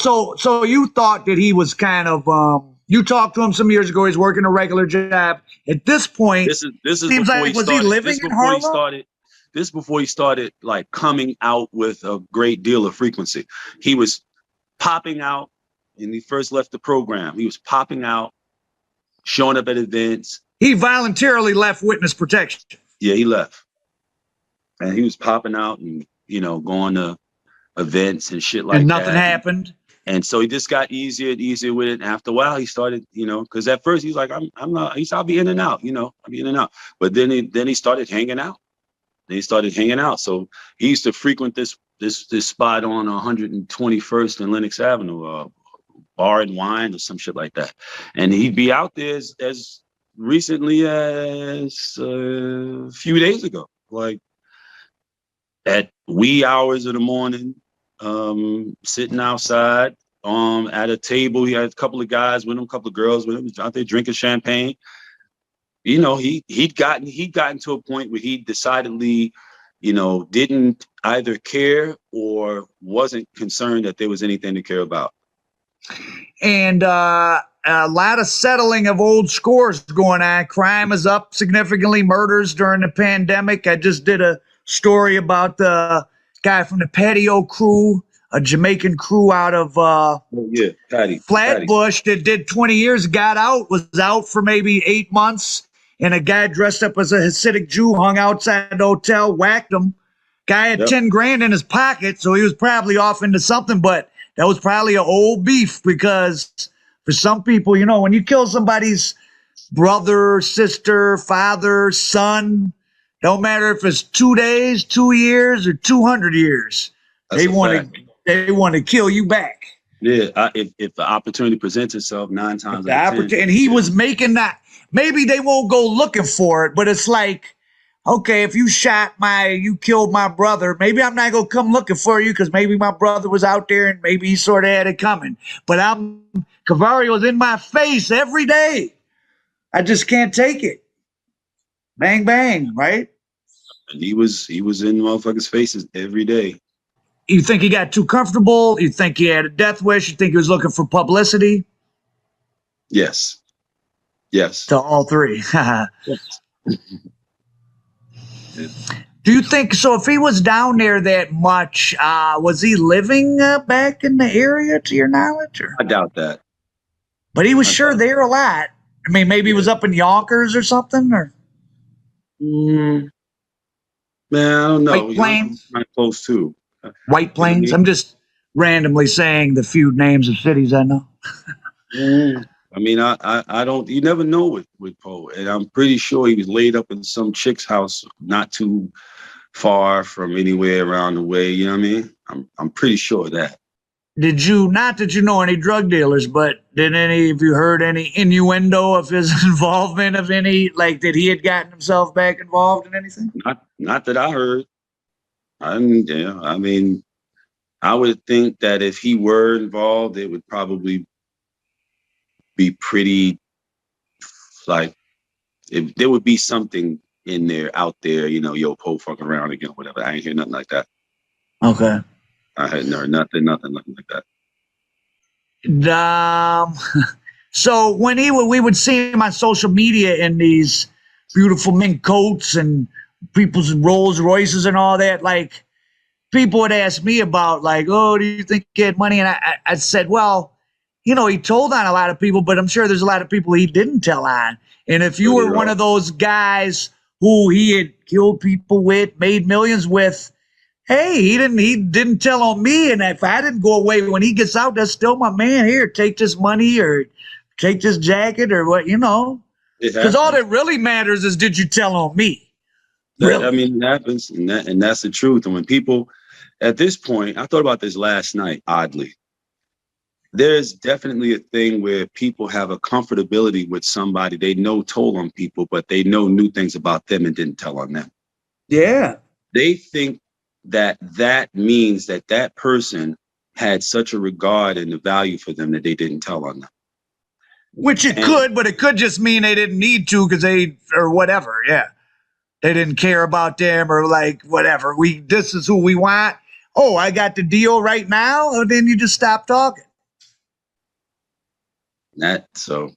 So you thought that he was kind of you talked to him some years ago. He's working a regular job. At this point, this is seems before like he was started. he living in Harlem? This is before he started like coming out with a great deal of frequency. He was popping out when he first left the program. He was popping out, showing up at events. He voluntarily left witness protection. Yeah, he left. And he was popping out and, going to events and shit like that. And nothing happened. And so he just got easier and easier with it. And after a while, he started, because at first he's like, I'm not, I'll be in and out, I'll be in and out. But then he started hanging out. So he used to frequent this spot on 121st and Lenox Avenue, Bar and Wine or some shit like that. And he'd be out there as recently as a few days ago, like at wee hours of the morning, sitting outside at a table. He had a couple of guys with him, a couple of girls with him, out there drinking champagne. He'd gotten to a point where he decidedly, didn't either care or wasn't concerned that there was anything to care about. And a lot of settling of old scores going on. Crime is up significantly. Murders during the pandemic. I just did a story about the guy from the Patio crew, a Jamaican crew out of Flatbush that did 20 years, got out, was out for maybe 8 months. And a guy dressed up as a Hasidic Jew hung outside the hotel, whacked him. Guy had 10 grand in his pocket, so he was probably off into something, but that was probably an old beef because for some people, when you kill somebody's brother, sister, father, son, don't matter if it's 2 days, 2 years, or 200 years, they want to kill you back. Yeah, if the opportunity presents itself 9 times out of 10. And he was making that. Maybe they won't go looking for it, but it's like, okay, if you killed my brother, maybe I'm not going to come looking for you because maybe my brother was out there and maybe he sort of had it coming. But Cavario's in my face every day. I just can't take it. Bang, bang, right? And he was in motherfuckers' faces every day. You think he got too comfortable? You think he had a death wish? You think he was looking for publicity? Yes. To all three. Yes. Do you think so? If he was down there that much, was he living back in the area, to your knowledge? Or? I doubt that. But he was sure there a lot. I mean, maybe he was up in Yonkers or something, or. Man, I don't know. White Plains. Kind of close too. White Plains. I'm just randomly saying the few names of cities I know. I mean, I don't. You never know with Poe, and I'm pretty sure he was laid up in some chick's house, not too far from anywhere around the way. You know what I mean? I'm pretty sure of that. Not that you know any drug dealers, but did any of you heard any innuendo of his involvement of any, like that he had gotten himself back involved in anything? Not that I heard. I mean, I would think that if he were involved, it would probably be pretty, like, if there would be something in there, out there, yo, Poe fucking around again, whatever. I ain't hear nothing like that. Okay. I had nothing like that. So when we would see him on social media in these beautiful mink coats and people's Rolls Royces and all that, like people would ask me about, like, oh, do you think he had money? And I said, well, he told on a lot of people, but I'm sure there's a lot of people he didn't tell on. And if you were one of those guys who he had killed people with, made millions with, hey, he didn't tell on me. And if I didn't go away when he gets out, that's still my man. Here, take this money or take this jacket or what, Because all that really matters is, did you tell on me? Really? I mean, it happens, and that's the truth. And when people, at this point, I thought about this last night, oddly. There's definitely a thing where people have a comfortability with somebody they know told on people, but they know new things about them and didn't tell on them. Yeah. They think that means that person had such a regard and a value for them that they didn't tell on them. Which it could, but it could just mean they didn't need to because or whatever. Yeah. They didn't care about them or like whatever. This is who we want. Oh, I got the deal right now. And then you just stop talking. That so